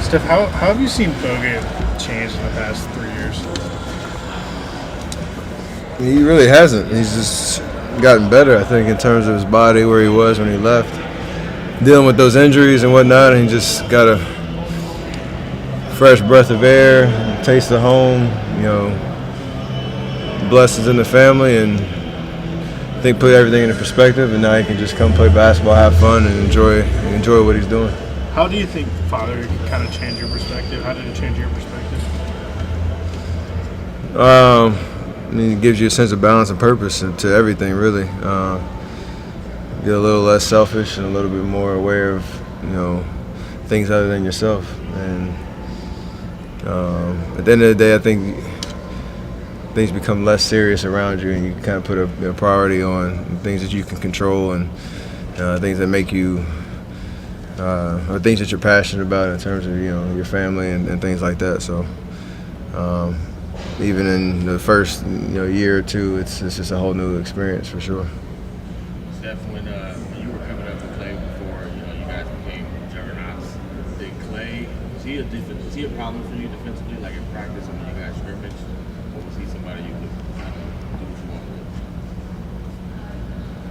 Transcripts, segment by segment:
Steph, how have you seen Bogut change in the past 3 years? He really hasn't. He's just gotten better, I think, in terms of his body, where he was when he left. Dealing with those injuries and whatnot, and he just got a fresh breath of air, taste of home, blessings in the family, and I think put everything into perspective, and now he can just come play basketball, have fun, and enjoy what he's doing. How do you think father kind of changed your perspective? How did it change your perspective? It gives you a sense of balance and purpose to everything, really. Get a little less selfish and a little bit more aware of, things other than yourself. And at the end of the day, I think things become less serious around you, and you kind of put a priority on things that you can control and things that make you, or things that you're passionate about in terms of your family and things like that. So even in the first year or two, it's just a whole new experience for sure. Steph, when you were coming up to play before you guys became juggernauts, did Clay was he a problem for you defensively, like in practice when you guys scrimmaged, or was he somebody you could kind of do what you wanted?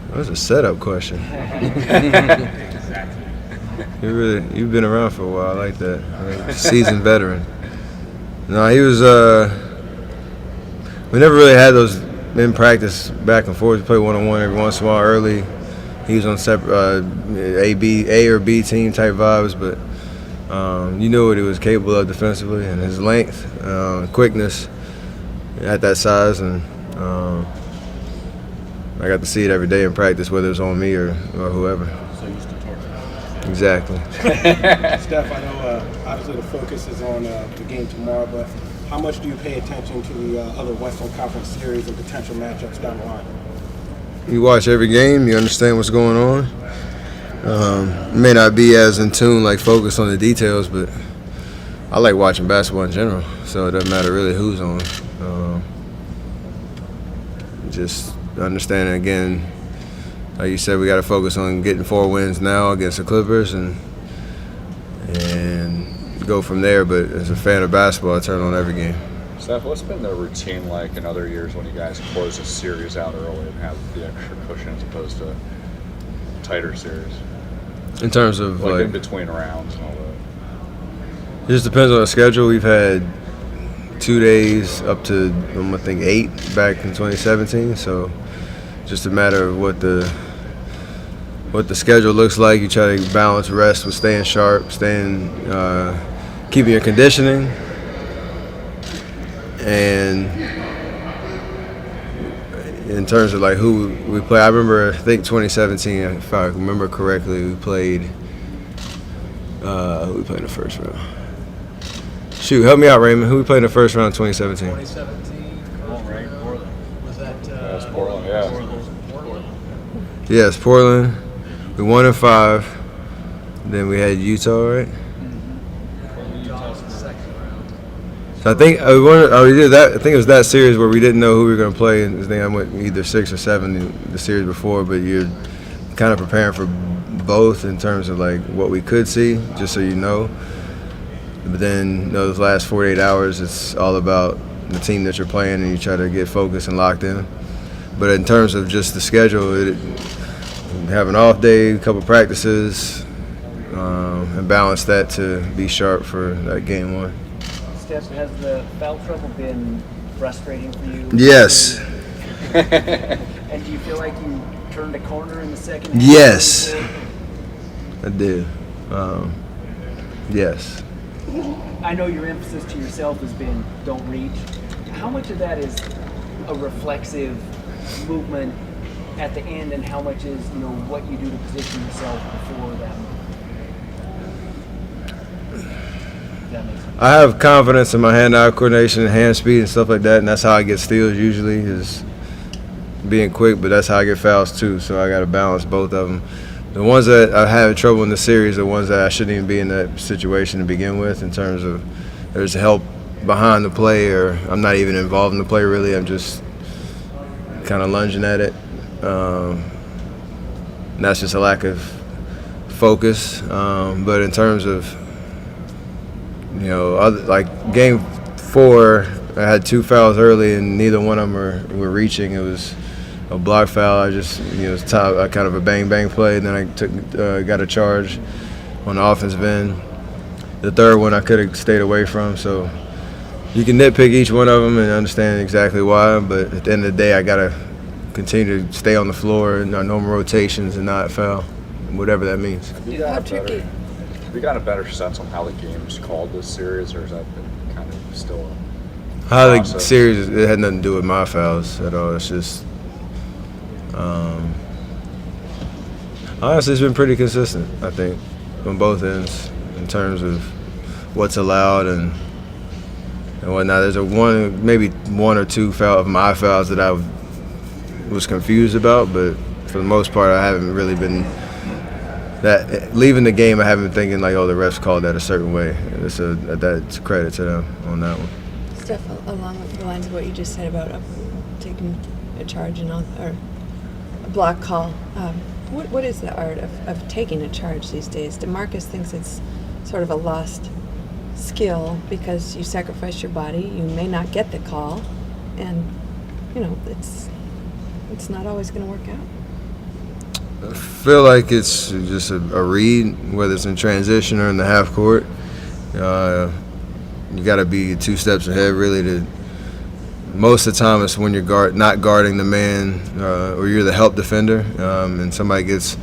That was a setup question. Exactly. You've been around for a while. I like that. Seasoned veteran. No, he was. We never really had those in practice back and forth. We played one-on-one every once in a while early. He was on separate A or B team type vibes, but you knew what he was capable of defensively, and his length, quickness at that size, and I got to see it every day in practice, whether it was on me or whoever. So used to torture. Exactly. Steph, I know obviously the focus is on the game tomorrow, but how much do you pay attention to the other Western Conference series and potential matchups down the line? You watch every game, you understand what's going on. It may not be as in tune, like focused on the details, but I like watching basketball in general, so it doesn't matter really who's on. Just understanding, again, like you said, we got to focus on getting 4 wins now against the Clippers and go from there. But as a fan of basketball, I turn on every game. Steph, what's been the routine like in other years when you guys close a series out early and have the extra cushion as opposed to tighter series? In terms of like in between rounds and all that? It just depends on the schedule. We've had 2 days up to, I think, 8 back in 2017. So just a matter of what the schedule looks like. You try to balance rest with staying sharp, keeping your conditioning, and in terms of like who we play, I think 2017, if I remember correctly, we played who we played in the first round. Shoot, help me out, Raymond. Who we played in the first round in 2017? 2017. Portland. Was that? That was Portland, yeah. Portland. Yes, Portland. We won in 5. Then we had Utah, right? Utah's the second round. So I think we did that. I think it was that series where we didn't know who we were going to play, and I think I went either 6 or 7 the series before. But you're kind of preparing for both in terms of like what we could see, just so you know. But then those last 48 hours, it's all about the team that you're playing, and you try to get focused and locked in. But in terms of just the schedule, have an off day, a couple practices, and balance that to be sharp for that game 1. Steph, has the foul trouble been frustrating for you? Yes. And do you feel like you turned a corner in the second half? Yes. I did. Yes. I know your emphasis to yourself has been don't reach. How much of that is a reflexive movement at the end, and how much is what you do to position yourself before them? That makes sense. I have confidence in my hand-eye coordination and hand speed and stuff like that, and that's how I get steals usually, is being quick, but that's how I get fouls too, so I got to balance both of them. The ones that I have trouble in the series are ones that I shouldn't even be in that situation to begin with, in terms of there's help behind the play, or I'm not even involved in the play really. I'm just kind of lunging at it. And that's just a lack of focus. But in terms of like game 4, I had 2 fouls early, and neither one of them were reaching. It was a block foul. I just, it was kind of a bang play, and then I got a charge on the offensive end. The third one I could have stayed away from. So you can nitpick each one of them and understand exactly why, but at the end of the day, I gotta continue to stay on the floor and our normal rotations and not foul, whatever that means. Have you got a better sense on how the game's called this series, or has that been kind of still a How the process? series, it had nothing to do with my fouls at all. It's just, honestly, it's been pretty consistent, I think, on both ends in terms of what's allowed and whatnot. There's maybe one or two of my fouls that I was confused about, but for the most part, I haven't really been leaving the game. I haven't been thinking like, oh, the refs called that a certain way. That's credit to them on that one. Steph, along the lines of what you just said about taking a charge and or a block call, what is the art of taking a charge these days? DeMarcus thinks it's sort of a lost skill because you sacrifice your body. You may not get the call, and it's not always going to work out. I feel like it's just a read, whether it's in transition or in the half court. You got to be 2 steps ahead, really. Most of the time, it's when you're not guarding the man, or you're the help defender, and somebody gets,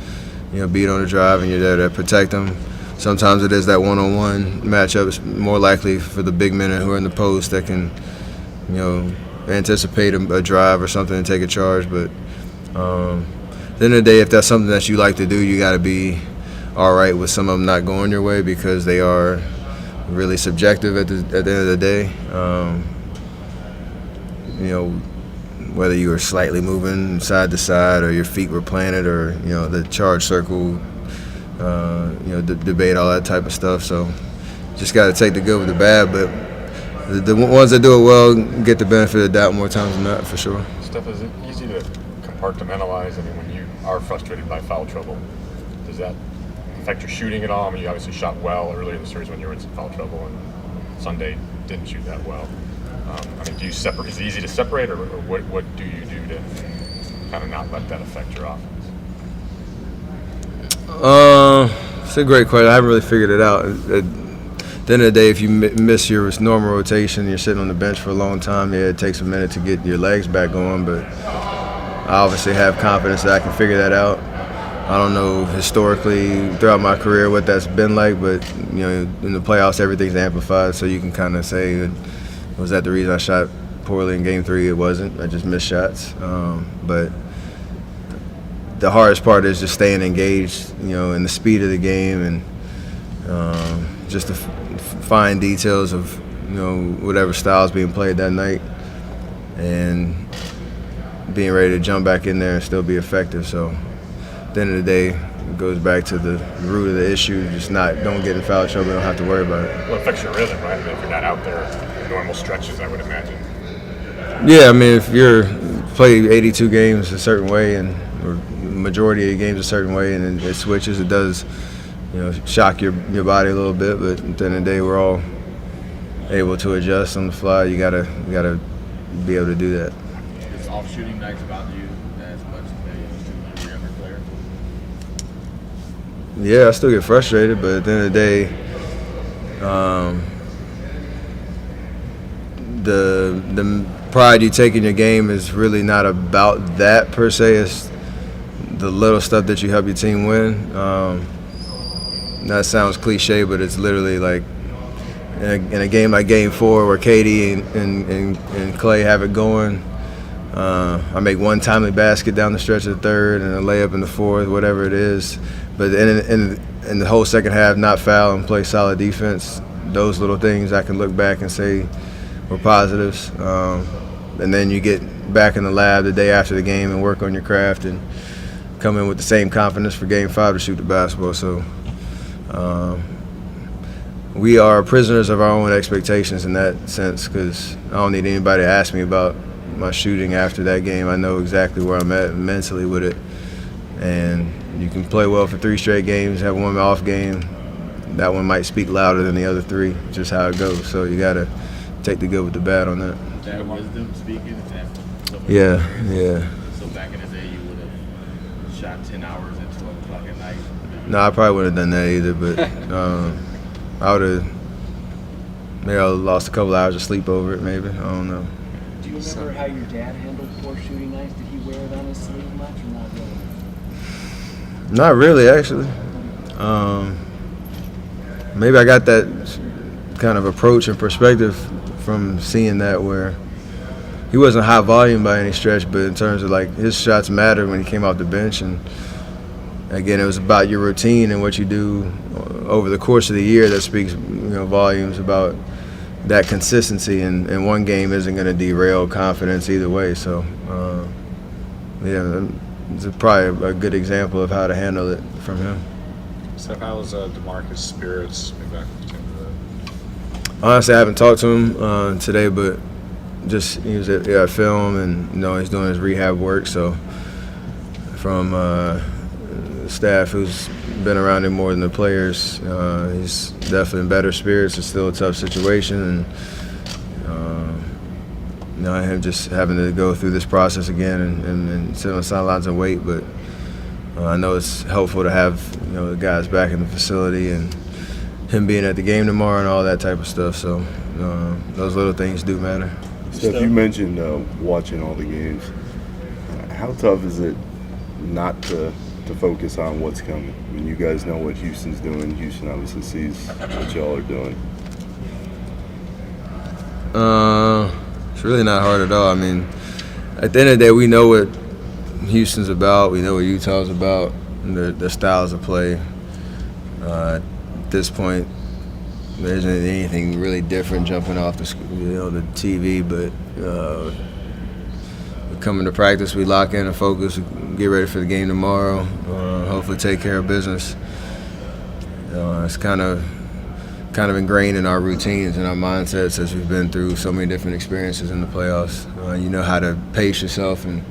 beat on the drive, and you're there to protect them. Sometimes it is that one-on-one matchup. It's more likely for the big men who are in the post that can, anticipate a drive or something and take a charge. But at the end of the day, if that's something that you like to do, you got to be all right with some of them not going your way because they are really subjective at the end of the day. Whether you were slightly moving side to side or your feet were planted or, the charge circle, debate, all that type of stuff. So just got to take the good with the bad. But the ones that do it well get the benefit of the doubt more times than not, for sure. Steph, is it easy to compartmentalize? I mean, when you are frustrated by foul trouble, does that affect your shooting at all? I mean, you obviously shot well earlier in the series when you were in some foul trouble, and Sunday didn't shoot that well. I mean, do you separate? Is it easy to separate, or what do you do to kind of not let that affect your offense? It's a great question. I haven't really figured it out. At the end of the day, if you miss your normal rotation, you're sitting on the bench for a long time, it takes a minute to get your legs back going, but I obviously have confidence that I can figure that out. I don't know historically throughout my career what that's been like, but in the playoffs, everything's amplified, so you can kind of say, was that the reason I shot poorly in Game 3? It wasn't. I just missed shots. But the hardest part is just staying engaged, in the speed of the game and just the fine details of, whatever style's being played that night and being ready to jump back in there and still be effective. So at the end of the day, it goes back to the root of the issue. Just don't get in foul trouble. Don't have to worry about it. Well, it affects your rhythm, right? I mean, if you're not out there in normal stretches, I would imagine. Yeah, I mean, if you're play 82 games a certain way or majority of your games a certain way and it switches, it does, shock your body a little bit. But at the end of the day, we're all able to adjust on the fly. You gotta be able to do that. Does off shooting nights bother you as much as they used to when you were a younger player? Yeah, I still get frustrated, but at the end of the day, the pride you take in your game is really not about that per se. It's the little stuff that you help your team win. That sounds cliche, but it's literally like in a game like Game 4 where Katie and Clay have it going. I make one timely basket down the stretch of the third and a layup in the fourth, whatever it is. But in the whole second half, not foul and play solid defense. Those little things I can look back and say were positives. And then you get back in the lab the day after the game and work on your craft and come in with the same confidence for Game 5 to shoot the basketball. So we are prisoners of our own expectations in that sense, because I don't need anybody to ask me about my shooting after that game. I know exactly where I'm at mentally with it. And you can play well for 3 straight games, have one off game, that one might speak louder than the other three, just how it goes. So you got to take the good with the bad on that. That wisdom speaking. Yeah. So back in the day, you would have shot 10 hours at 12 o'clock at night. No, I probably wouldn't have done that either, but I would have maybe I lost a couple hours of sleep over it. Maybe, I don't know. Do you remember how your dad handled poor shooting nights? Did he wear it on his sleeve much or not really? Not really, actually. Maybe I got that kind of approach and perspective from seeing that, where he wasn't high volume by any stretch, but in terms of like his shots mattered when he came off the bench. And again, it was about your routine and what you do over the course of the year that speaks, volumes about that consistency. And one game isn't going to derail confidence either way. So, it's probably a good example of how to handle it from him. So how was DeMarcus' spirits? Maybe I can get into that. Honestly, I haven't talked to him today, but just he was at film, and he's doing his rehab work. So from staff who's been around him more than the players, he's definitely in better spirits. It's still a tough situation, and him just having to go through this process again and sit on the sidelines and wait. But I know it's helpful to have the guys back in the facility and him being at the game tomorrow and all that type of stuff. So those little things do matter. Steph, you mentioned watching all the games. How tough is it not to focus on what's coming? I mean, you guys know what Houston's doing. Houston obviously sees what y'all are doing. It's really not hard at all. I mean, at the end of the day, we know what Houston's about. We know what Utah's about. Their styles of play. At this point, there isn't anything really different jumping off the TV. But coming to practice, we lock in and focus, get ready for the game tomorrow. Hopefully, take care of business. It's kind of ingrained in our routines and our mindsets as we've been through so many different experiences in the playoffs. You know how to pace yourself and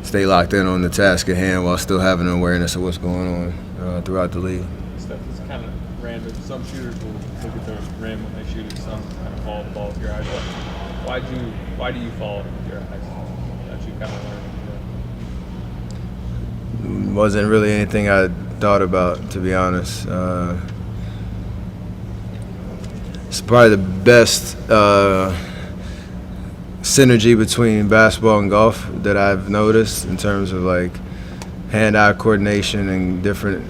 stay locked in on the task at hand while still having an awareness of what's going on throughout the league. Stuff is kind of random. Some shooters will look at their rim when they shoot it. Some kind of follow the ball with your eyes. Why do you follow with your eyes? That you kind of learned. Wasn't really anything I thought about, to be honest. It's probably the best synergy between basketball and golf that I've noticed in terms of like hand-eye coordination and different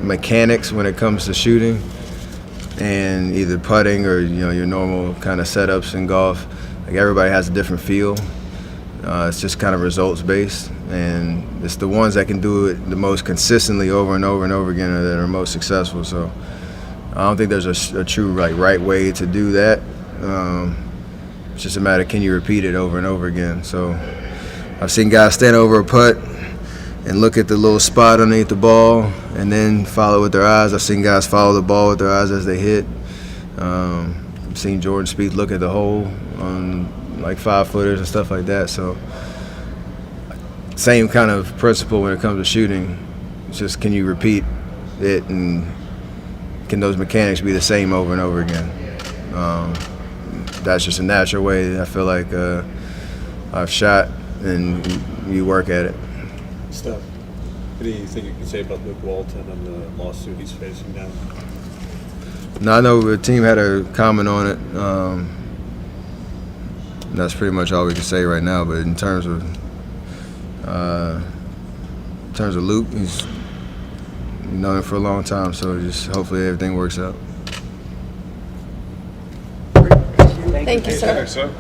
mechanics when it comes to shooting and either putting or your normal kind of setups in golf. Like everybody has a different feel. It's just kind of results based, and it's the ones that can do it the most consistently over and over and over again that are most successful. So I don't think there's a true right way to do that. It's just a matter of can you repeat it over and over again. So I've seen guys stand over a putt and look at the little spot underneath the ball and then follow with their eyes. I've seen guys follow the ball with their eyes as they hit. I've seen Jordan Spieth look at the hole on like 5-footers and stuff like that. So same kind of principle when it comes to shooting. It's just can you repeat it and can those mechanics be the same over and over again? That's just a natural way I feel like I've shot, and you work at it. Steph, anything you can say about Luke Walton and the lawsuit he's facing now? No, I know the team had a comment on it. That's pretty much all we can say right now. But in terms of Luke, he's known him for a long time, so just hopefully everything works out. Thank you, sir. So.